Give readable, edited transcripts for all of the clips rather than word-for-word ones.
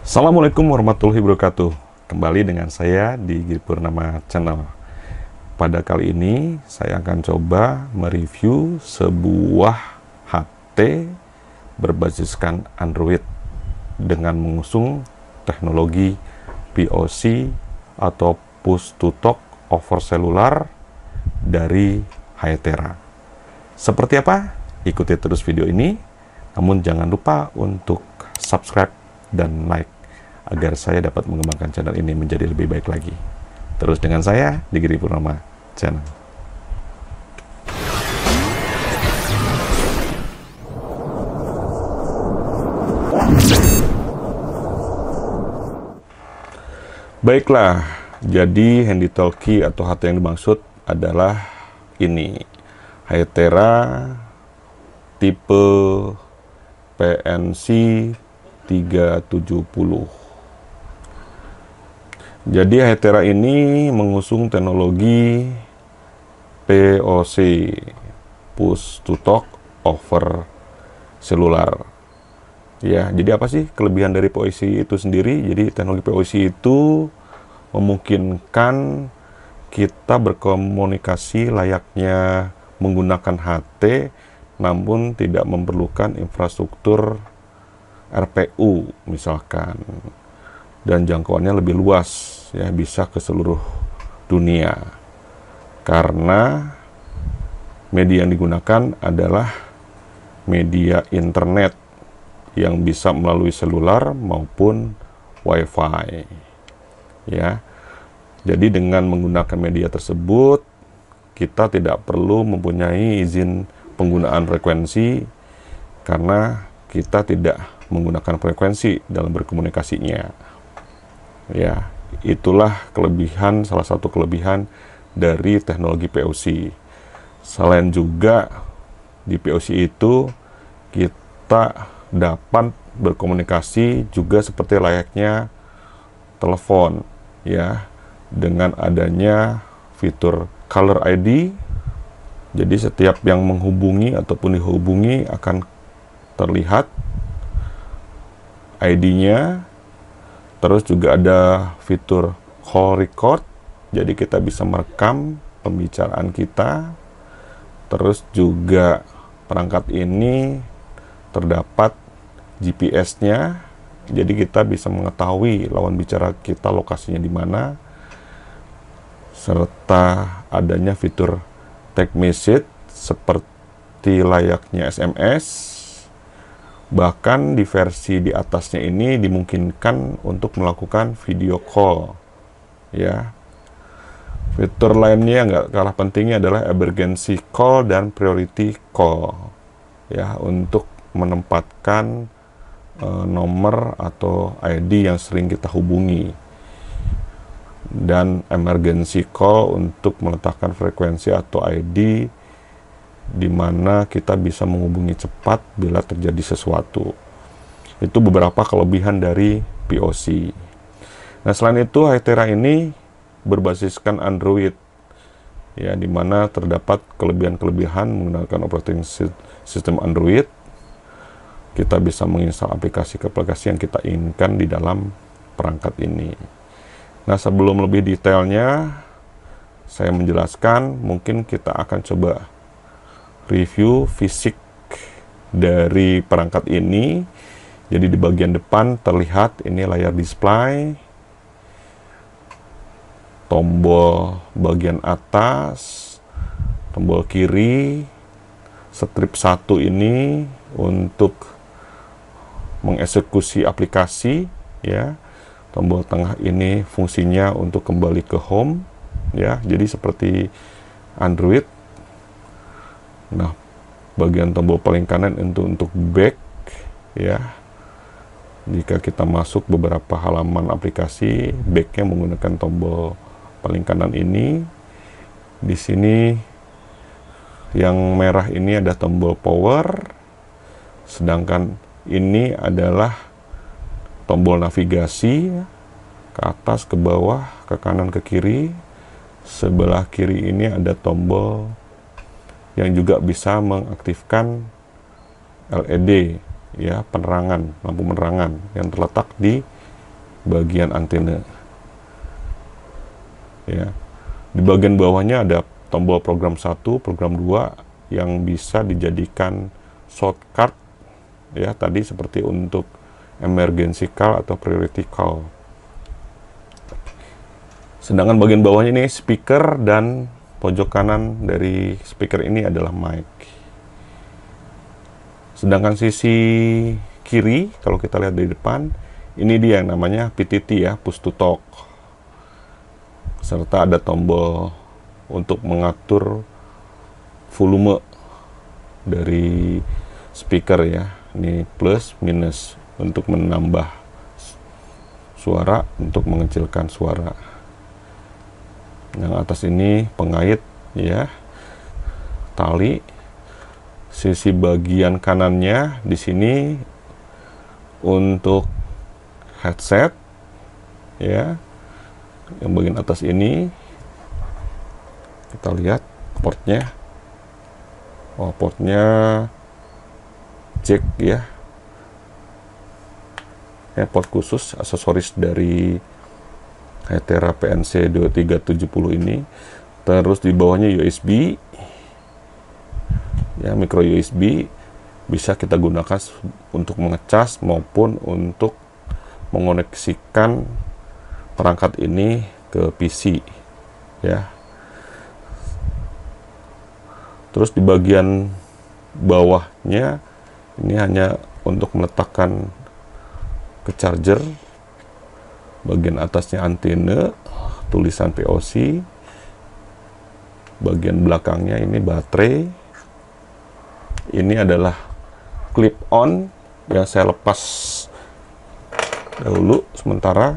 Assalamualaikum warahmatullahi wabarakatuh. Kembali dengan saya di Giri Purnama Channel. Pada kali ini saya akan coba mereview sebuah HT berbasiskan Android dengan mengusung teknologi POC atau Push to Talk over Cellular dari Hytera. Seperti apa? Ikuti terus video ini. Namun jangan lupa untuk subscribe dan like agar saya dapat mengembangkan channel ini menjadi lebih baik lagi. Terus dengan saya di Giri Purnama Channel. Baiklah, jadi handy talkie atau HT yang dimaksud adalah ini, Hytera tipe PNC 370. Jadi Hytera ini mengusung teknologi POC, Push to Talk over Cellular. Ya, jadi apa sih kelebihan dari POC itu sendiri? Jadi teknologi POC itu memungkinkan kita berkomunikasi layaknya menggunakan HT, namun tidak memerlukan infrastruktur RPU misalkan, dan jangkauannya lebih luas, ya, bisa ke seluruh dunia karena media yang digunakan adalah media internet yang bisa melalui seluler maupun WiFi, ya. Jadi dengan menggunakan media tersebut kita tidak perlu mempunyai izin penggunaan frekuensi karena kita tidak menggunakan frekuensi dalam berkomunikasinya. Ya, itulah kelebihan, salah satu kelebihan dari teknologi POC. Selain juga di POC itu kita dapat berkomunikasi juga seperti layaknya telepon, ya, dengan adanya fitur caller ID. Jadi setiap yang menghubungi ataupun dihubungi akan terlihat ID-nya. Terus juga ada fitur call record, jadi kita bisa merekam pembicaraan kita. Terus juga perangkat ini terdapat GPS-nya, jadi kita bisa mengetahui lawan bicara kita lokasinya di mana, serta adanya fitur text message seperti layaknya SMS. Bahkan di versi di atasnya ini dimungkinkan untuk melakukan video call, ya. Fitur lainnya yang nggak kalah pentingnya adalah emergency call dan priority call, ya, untuk menempatkan nomor atau ID yang sering kita hubungi, dan emergency call untuk meletakkan frekuensi atau ID di mana kita bisa menghubungi cepat bila terjadi sesuatu. Itu beberapa kelebihan dari POC. Nah, selain itu Hytera ini berbasiskan Android, ya, di mana terdapat kelebihan-kelebihan menggunakan operating system Android. Kita bisa menginstal aplikasi-aplikasi yang kita inginkan di dalam perangkat ini. Nah, sebelum lebih detailnya saya menjelaskan, mungkin kita akan coba review fisik dari perangkat ini. Jadi di bagian depan terlihat ini layar display, tombol bagian atas, tombol kiri, strip 1 ini untuk mengeksekusi aplikasi, ya. Tombol tengah ini fungsinya untuk kembali ke home, ya. Jadi seperti Android. Nah, bagian tombol paling kanan untuk back, ya. Jika kita masuk beberapa halaman aplikasi, backnya menggunakan tombol paling kanan ini. Di sini yang merah ini ada tombol power, sedangkan ini adalah tombol navigasi, ke atas, ke bawah, ke kanan, ke kiri. Sebelah kiri ini ada tombol yang juga bisa mengaktifkan LED, ya, penerangan, lampu penerangan yang terletak di bagian antena. Ya. Di bagian bawahnya ada tombol program 1, program 2 yang bisa dijadikan shortcut ya, tadi seperti untuk emergency call atau priority call. Sedangkan bagian bawahnya ini speaker, dan pojok kanan dari speaker ini adalah mic. Sedangkan sisi kiri, kalau kita lihat di depan, ini dia yang namanya PTT ya, push to talk. Serta ada tombol untuk mengatur volume dari speaker ya. Ini plus, minus untuk menambah suara, untuk mengecilkan suara. Yang atas ini pengait ya, tali. Sisi bagian kanannya di sini untuk headset ya. Yang bagian atas ini kita lihat portnya. Oh, portnya jack ya. Ya, port khusus aksesoris dari Hytera PNC 2370 ini. Terus di bawahnya USB ya, micro USB, bisa kita gunakan untuk mengecas maupun untuk mengoneksikan perangkat ini ke PC ya. Terus di bagian bawahnya ini hanya untuk meletakkan ke charger. Bagian atasnya antena, tulisan POC. Bagian belakangnya ini baterai. Ini adalah clip on yang saya lepas dahulu sementara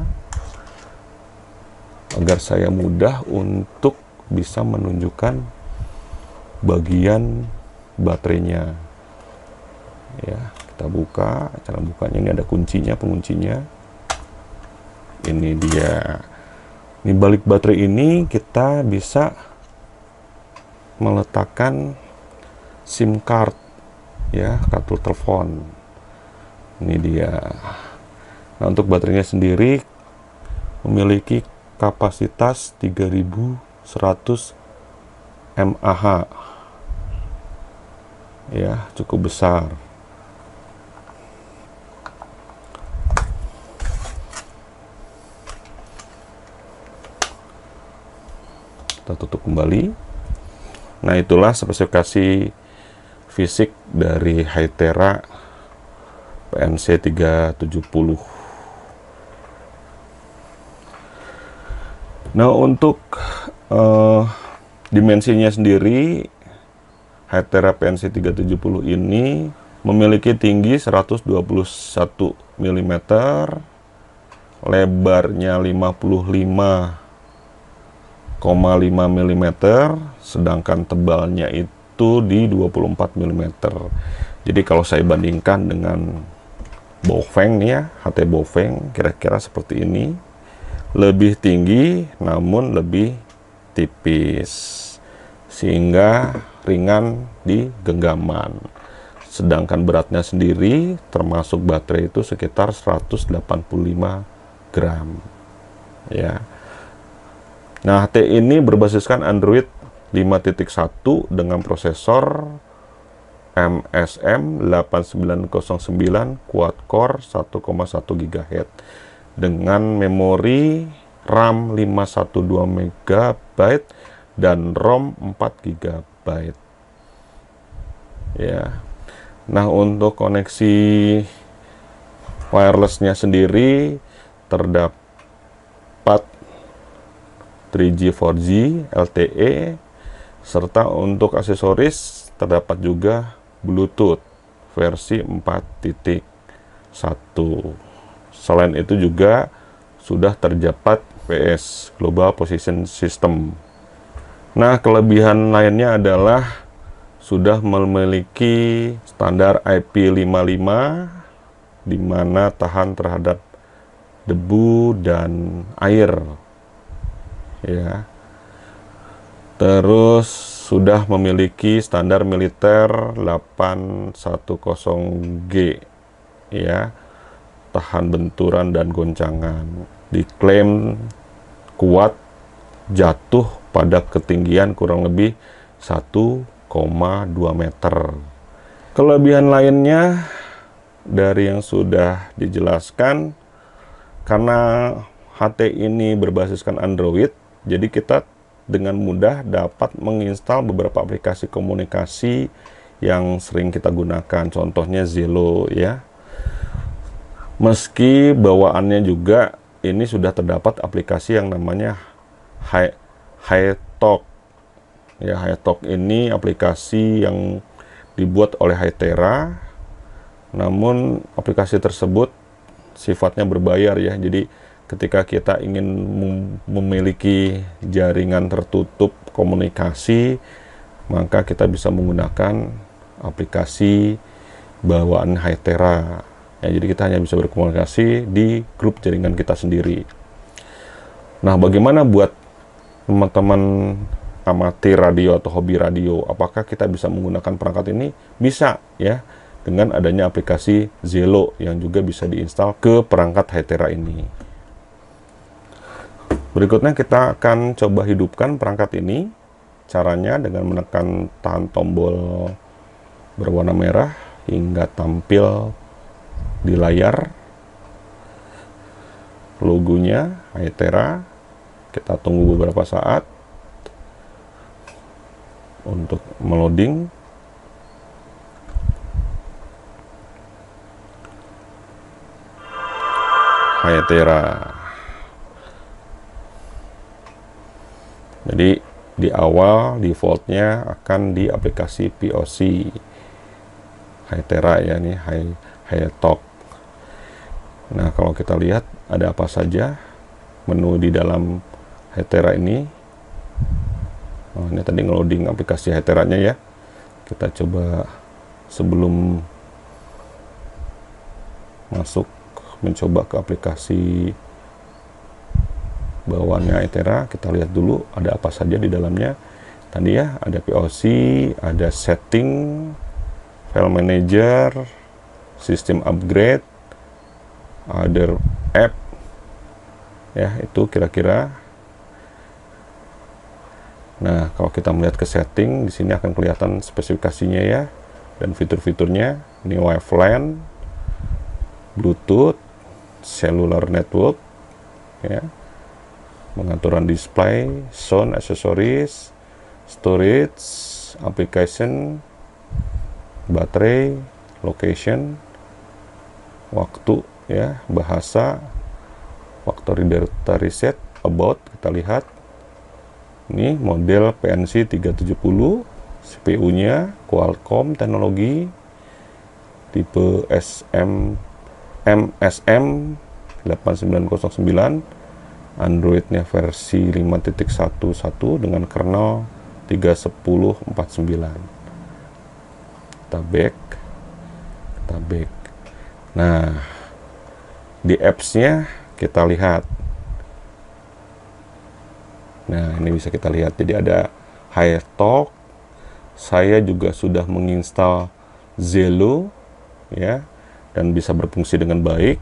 agar saya mudah untuk bisa menunjukkan bagian baterainya ya. Kita buka, cara bukanya ini ada kuncinya, penguncinya ini dia. Ini balik baterai ini kita bisa meletakkan SIM card ya, kartu telepon. Ini dia. Nah, untuk baterainya sendiri memiliki kapasitas 3100 mAh ya, cukup besar. Kita tutup kembali. Nah, itulah spesifikasi fisik dari Hytera PNC 370. Nah, untuk dimensinya sendiri, Hytera PNC 370 ini memiliki tinggi 121 mm, lebarnya 55,5 mm, sedangkan tebalnya itu di 24 mm. Jadi kalau saya bandingkan dengan Baofeng nih ya, HT Baofeng kira-kira seperti ini. Lebih tinggi namun lebih tipis, sehingga ringan di genggaman. Sedangkan beratnya sendiri termasuk baterai itu sekitar 185 gram ya. Nah, HT ini berbasiskan Android 5.1 dengan prosesor MSM 8909 quad-core 1,1 GHz dengan memori RAM 512 MB dan ROM 4 GB ya. Nah, untuk koneksi wirelessnya sendiri terdapat 3G, 4G, LTE, serta untuk aksesoris terdapat juga Bluetooth versi 4.1. Selain itu juga sudah terdapat GPS, Global Position System. Nah, kelebihan lainnya adalah sudah memiliki standar IP55 di mana tahan terhadap debu dan air ya. Terus sudah memiliki standar militer 810G ya. tahan benturan dan goncangan. Diklaim kuat jatuh pada ketinggian kurang lebih 1,2 meter. Kelebihan lainnya dari yang sudah dijelaskan, karena HT ini berbasiskan Android, jadi kita dengan mudah dapat menginstal beberapa aplikasi komunikasi yang sering kita gunakan, contohnya Zello ya. Meski bawaannya juga ini sudah terdapat aplikasi yang namanya HiTalk. Ya, HiTalk ini aplikasi yang dibuat oleh Hytera, namun aplikasi tersebut sifatnya berbayar ya. Jadi ketika kita ingin memiliki jaringan tertutup komunikasi, maka kita bisa menggunakan aplikasi bawaan Hytera. Ya, jadi kita hanya bisa berkomunikasi di grup jaringan kita sendiri. Nah, bagaimana buat teman-teman amatir radio atau hobi radio? Apakah kita bisa menggunakan perangkat ini? Bisa ya, dengan adanya aplikasi Zello yang juga bisa diinstal ke perangkat Hytera ini. Berikutnya kita akan coba hidupkan perangkat ini. Caranya dengan menekan tahan tombol berwarna merah hingga tampil di layar logonya Hytera. Kita tunggu beberapa saat untuk meloading. Hytera. Jadi di awal defaultnya akan di aplikasi POC Hytera ya, nih HiTalk. Nah, kalau kita lihat ada apa saja menu di dalam Hytera ini. Oh, ini tadi ngeloading aplikasi Hyteranya ya. Kita coba sebelum masuk mencoba ke aplikasi bawaannya Hytera, kita lihat dulu ada apa saja di dalamnya. Tadi ya, ada POC, ada setting, file manager, system upgrade, other app. Ya, itu kira-kira. Nah, kalau kita melihat ke setting, di sini akan kelihatan spesifikasinya ya, dan fitur-fiturnya. Ini Wi-Fi LAN, Bluetooth, cellular network, ya, pengaturan display, sound, accessories, storage, application, baterai, location, waktu, ya, bahasa, faktor data reset, about, kita lihat. Ini model PNC 370, CPU-nya Qualcomm teknologi, tipe MSM 8909, Android-nya versi 5.11 dengan kernel 3.10.49. Kita back. Nah, di apps-nya kita lihat. Nah, ini bisa kita lihat. Jadi ada HiTalk. Saya juga sudah menginstal Zello ya, dan bisa berfungsi dengan baik.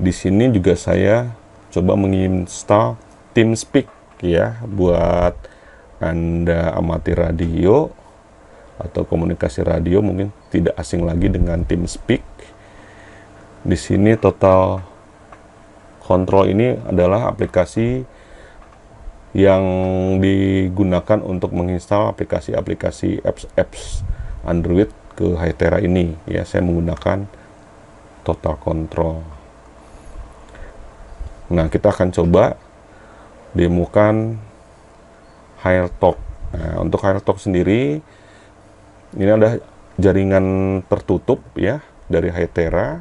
Di sini juga saya coba menginstal TeamSpeak ya, buat Anda amatir radio atau komunikasi radio mungkin tidak asing lagi dengan TeamSpeak. Di sini Total Control ini adalah aplikasi yang digunakan untuk menginstal aplikasi-aplikasi apps Android ke Hytera ini ya. Saya menggunakan Total Control. Nah, kita akan coba demokan HiTalk. Nah, untuk HiTalk sendiri, ini ada jaringan tertutup ya dari Hytera.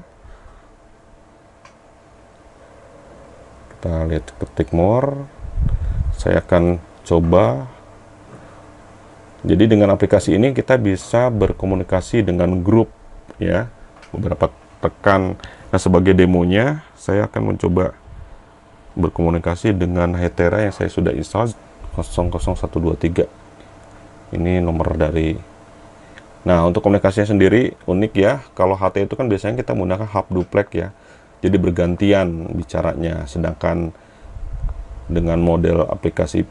Kita lihat, ketik more. Saya akan coba. Jadi dengan aplikasi ini kita bisa berkomunikasi dengan grup ya, beberapa rekan. Nah, sebagai demonya saya akan mencoba berkomunikasi dengan Hytera yang saya sudah install 00123. Ini nomor dari. Nah, untuk komunikasinya sendiri unik ya. Kalau HT itu kan biasanya kita menggunakan hub duplex ya. Jadi bergantian bicaranya, sedangkan dengan model aplikasi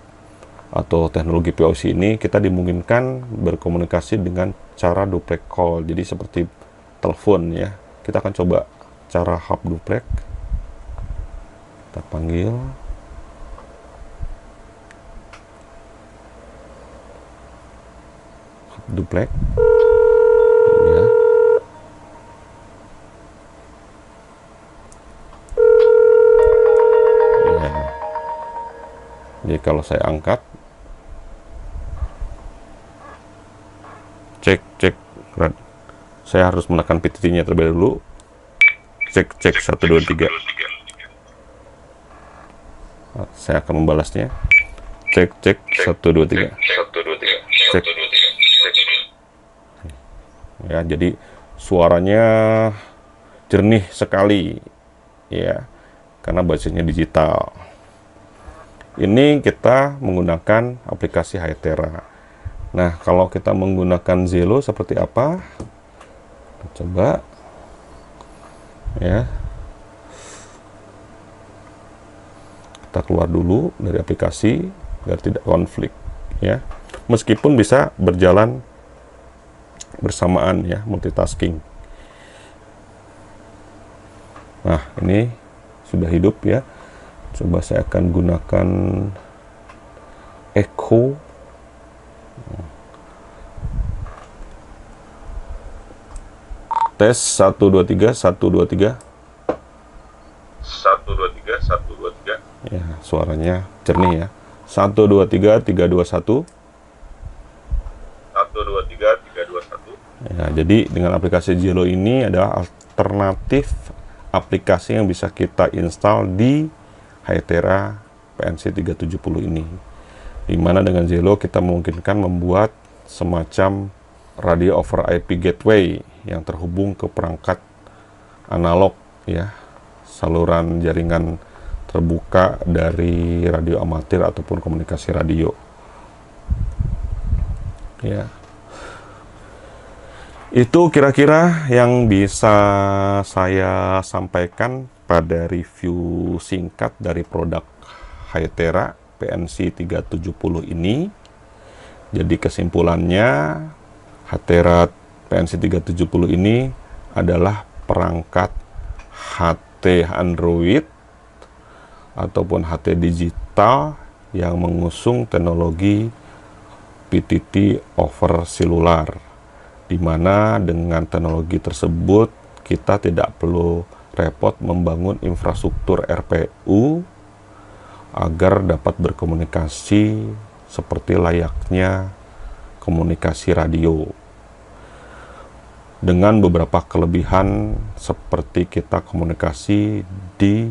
atau teknologi POC ini kita dimungkinkan berkomunikasi dengan cara duplex call. Jadi seperti telepon ya. Kita akan coba cara hub duplex. Kita panggil. Hub duplex. Ya. Ya. Jadi kalau saya angkat, cek, saya harus menekan PTT-nya terlebih dulu. Cek 1 2 3. Saya akan membalasnya. Cek 1 2 3. Cek. Ya, jadi suaranya jernih sekali ya, karena basisnya digital. Ini kita menggunakan aplikasi Hytera. Nah, kalau kita menggunakan Zello seperti apa? Kita coba ya. Kita keluar dulu dari aplikasi biar tidak konflik ya. Meskipun bisa berjalan bersamaan ya, multitasking. Nah, ini sudah hidup ya. Coba saya akan gunakan Echo. Tes 1 2 3 1 2 3. 1 2 3 1 2 3. Ya, suaranya jernih ya. 1 2 3 3 2 1. 1 2 3 3 2 1. Ya, jadi dengan aplikasi Zello ini adalah alternatif aplikasi yang bisa kita install di Hytera PNC 370 ini. Dimana dengan Zello kita memungkinkan membuat semacam radio over IP gateway yang terhubung ke perangkat analog ya, saluran jaringan terbuka dari radio amatir ataupun komunikasi radio ya. Itu kira-kira yang bisa saya sampaikan pada review singkat dari produk Hytera PNC 370 ini. Jadi kesimpulannya, Hytera PNC 370 ini adalah perangkat HT Android ataupun HT digital yang mengusung teknologi PTT over selular, di mana dengan teknologi tersebut kita tidak perlu repot membangun infrastruktur RPU agar dapat berkomunikasi seperti layaknya komunikasi radio, dengan beberapa kelebihan seperti kita komunikasi di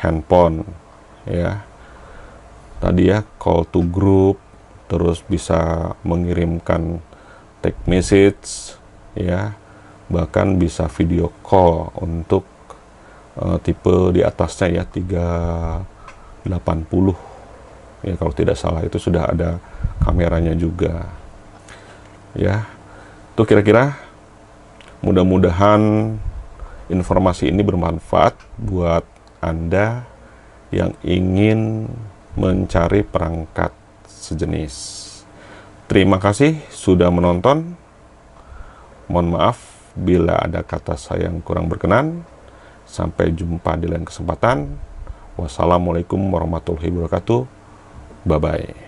handphone ya, tadi ya, call to group, terus bisa mengirimkan text message ya, bahkan bisa video call untuk tipe di atasnya ya, 380 ya, kalau tidak salah itu sudah ada kameranya juga ya. Itu kira-kira, mudah-mudahan informasi ini bermanfaat buat Anda yang ingin mencari perangkat sejenis. Terima kasih sudah menonton. Mohon maaf bila ada kata saya yang kurang berkenan. Sampai jumpa di lain kesempatan. Wassalamualaikum warahmatullahi wabarakatuh. Bye-bye.